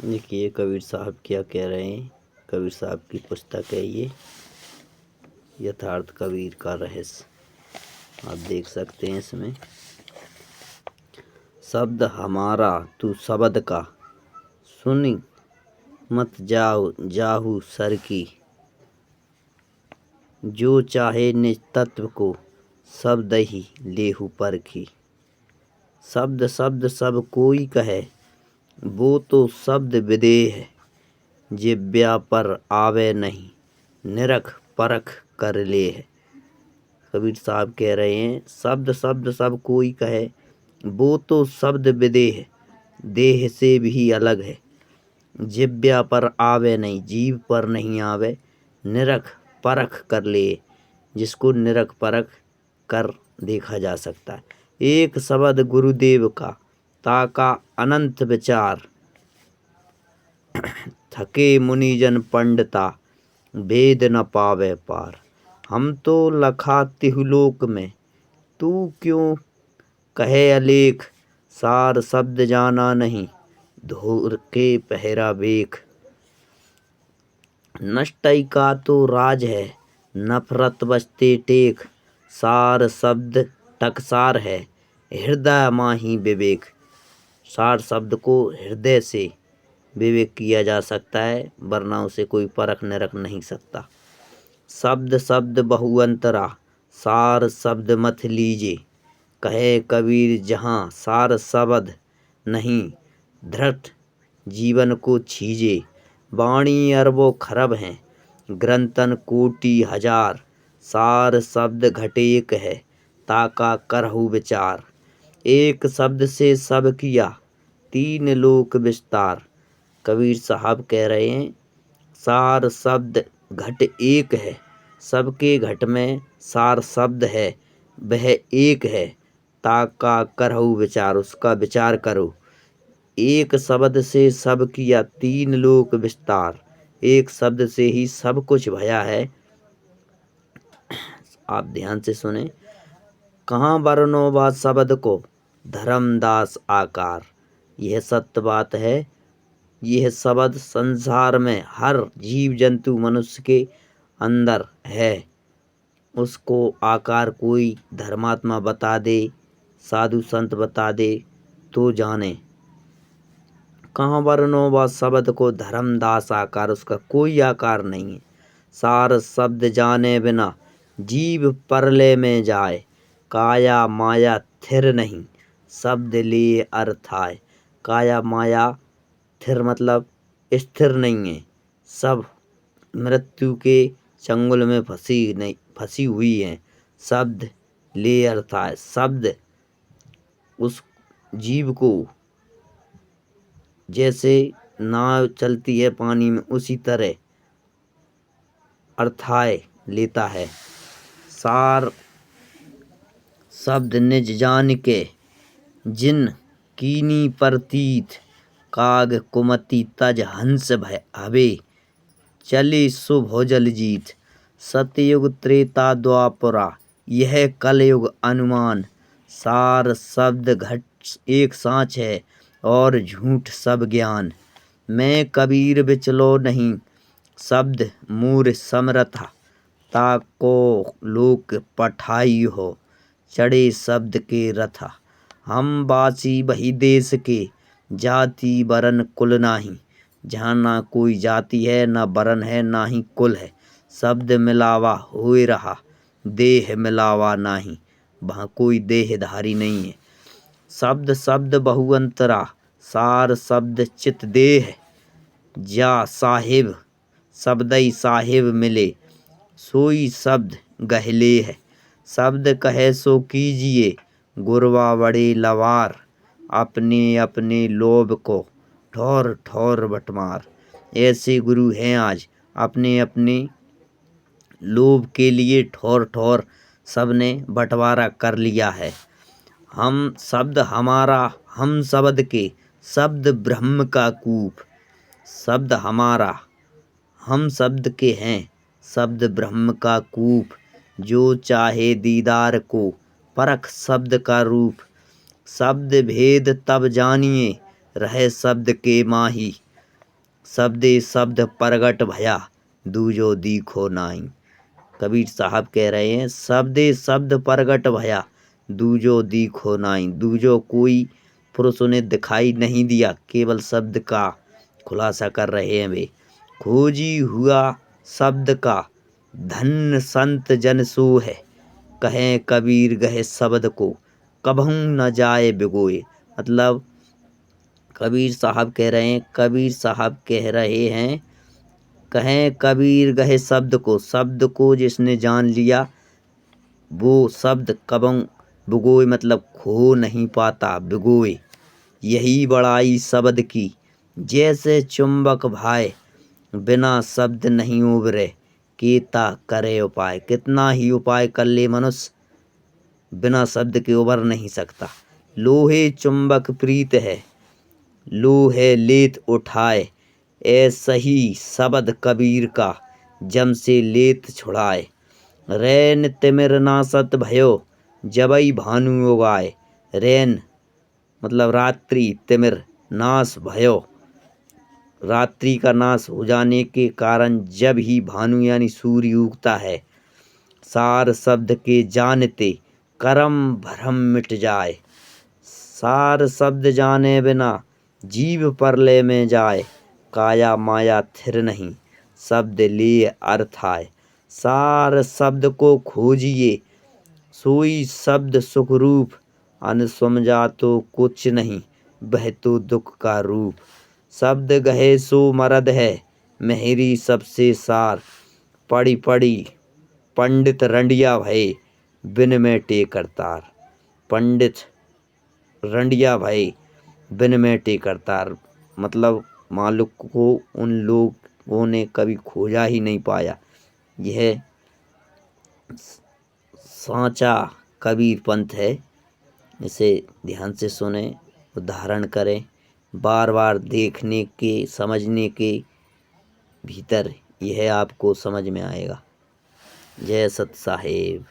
देखिए कबीर साहब क्या कह रहे हैं। कबीर साहब की पुस्तक है ये, यथार्थ कबीर का रहस्य। आप देख सकते हैं इसमें शब्द हमारा तू शब्द का, सुनी मत जाहू सर की। जो चाहे निज तत्व को, शब्द ही लेहू परखी। शब्द शब्द सब कोई कहे, वो तो शब्द विदेह है। जिव्या पर आवे नहीं, निरख परख कर ले है। कबीर साहब कह रहे हैं शब्द शब्द सब कोई कहे, वो तो शब्द विदेह है, देह से भी अलग है। जिव्या पर आवे नहीं, जीव पर नहीं आवे। निरख परख कर ले, जिसको निरख परख कर देखा जा सकता है। एक शब्द गुरुदेव का, ताका अनंत विचार। थके मुनिजन पंडिता, वेद न पावे पार। हम तो लखा तिहुलोक में, तू क्यों कहे अलेख। सार शब्द जाना नहीं, धूर के पहरा बेख। नष्टई का तो राज है, नफरत बचते टेक। सार शब्द टकसार है, हृदय माही विवेक। सार शब्द को हृदय से विवेक किया जा सकता है, वरना उसे कोई परख निरख नहीं सकता। शब्द शब्द बहुअंतरा, सार शब्द मत लीजे। कहे कबीर जहाँ सार शब्द नहीं, धृत जीवन को छीजे। वाणी अरबों खरब हैं, ग्रंथन कोटि हजार। सार शब्द घटेक है, ताका करहु विचार। एक शब्द से सब किया, तीन लोक विस्तार। कबीर साहब कह रहे हैं सार शब्द घट एक है, सबके घट में सार शब्द है, वह एक है। ताका करहु विचार, उसका विचार करो। एक शब्द से सब किया, तीन लोक विस्तार। एक शब्द से ही सब कुछ भया है। आप ध्यान से सुने। कहाँ वर्णो बा शब्द को, धर्मदास आकार। यह सत्य बात है। यह शब्द संसार में हर जीव जंतु मनुष्य के अंदर है। उसको आकार कोई धर्मात्मा बता दे, साधु संत बता दे तो जाने। कहाँ वर्णो व शब्द को, धर्मदास आकार। उसका कोई आकार नहीं है। सार शब्द जाने बिना, जीव परले में जाए। काया माया थिर नहीं, शब्द लिए अर्थ आए। काया माया थिर मतलब स्थिर नहीं है, सब मृत्यु के चंगुल में फंसी हुई है। शब्द ले अर्थ आए। शब्द उस जीव को जैसे नाव चलती है पानी में, उसी तरह अर्थाय लेता है। सार शब्द निज जान के, जिन कीनी प्रतीत। काग कुमति तज हंस भय हवे, चले सो भोजल जीत। सतयुग त्रेता द्वापरा, यह कलयुग अनुमान। सार शब्द घट एक सांच है, और झूठ सब ज्ञान। मैं कबीर बिचलो नहीं, शब्द मूर समरथा। ताको लोक पठाई हो, चढ़े शब्द के रथा। हम बासी वही देश के, जाति वरन कुल नाही। जहाँ ना कोई जाति है, ना वरन है, ना ही कुल है। शब्द मिलावा होए रहा, देह मिलावा नाही। वहाँ कोई देहधारी नहीं है। शब्द शब्द बहुअंतरा, सार शब्द चित देह। जा साहिब शब्दई साहिब मिले, सोई शब्द गहले है। शब्द कहे सो कीजिए, गुरवा बड़े लवार। अपने अपने लोभ को ठौर ठौर बटमार। ऐसे गुरु हैं आज, अपने अपने लोभ के लिए ठौर ठौर सबने बंटवारा कर लिया है। हम शब्द हमारा, हम शब्द के, शब्द ब्रह्म का कूप। शब्द हमारा, हम शब्द के हैं, शब्द ब्रह्म का कूप। जो चाहे दीदार को, परख शब्द का रूप। शब्द भेद तब जानिए, रहे शब्द के माही। शब्दे शब्द प्रगट भया दूजो दीखो नाई। कबीर साहब कह रहे हैं शब्दे शब्द प्रगट भया दूजो दीखो नाई। दूजो कोई पुरुष उन्हें दिखाई नहीं दिया, केवल शब्द का खुलासा कर रहे हैं वे। खोजी हुआ शब्द का धन्य संत जन सो है, कहें कबीर गहे शब्द को कबहू न जाए बिगोए। मतलब कबीर साहब कह रहे हैं, कबीर साहब कह रहे हैं कहें कबीर गहे शब्द को जिसने जान लिया वो शब्द कबहू बिगोए, मतलब खो नहीं पाता, बिगोए। यही बड़ाई शब्द की जैसे चुंबक भाए, बिना शब्द नहीं उबरे कीता करे उपाय। कितना ही उपाय कर ले मनुष्य, बिना शब्द के उबर नहीं सकता। लोहे चुंबक प्रीत है, लोहे लेत उठाए, ऐसा ही शब्द कबीर का जम से लेत छुड़ाए। रैन तिमिर नासत भयो जबई भानु उगाए। रैन मतलब रात्रि, तिमिर नाश भयो रात्रि का नाश हो जाने के कारण जब ही भानु यानी सूर्य उगता है। सार शब्द के जानते करम भरम मिट जाए। सार शब्द जाने बिना जीव परले में जाए। काया माया थिर नहीं शब्द लिए अर्थ आए। सार शब्द को खोजिए सोई शब्द सुख रूप, अन समझा तो कुछ नहीं वह तो दुख का रूप। शब्द गहे सो मरद है मेहरी सबसे सार, पड़ी पड़ी पंडित रंडिया भये बिन में टेकर तार। पंडित रंडिया भये बिन में टेकर तार, मतलब मालिक को उन लोगों ने कभी खोजा ही नहीं पाया। यह सांचा कबीर पंथ है। इसे ध्यान से सुने, उदाहरण करें, बार बार देखने के समझने के भीतर यह आपको समझ में आएगा। जय सत साहेब।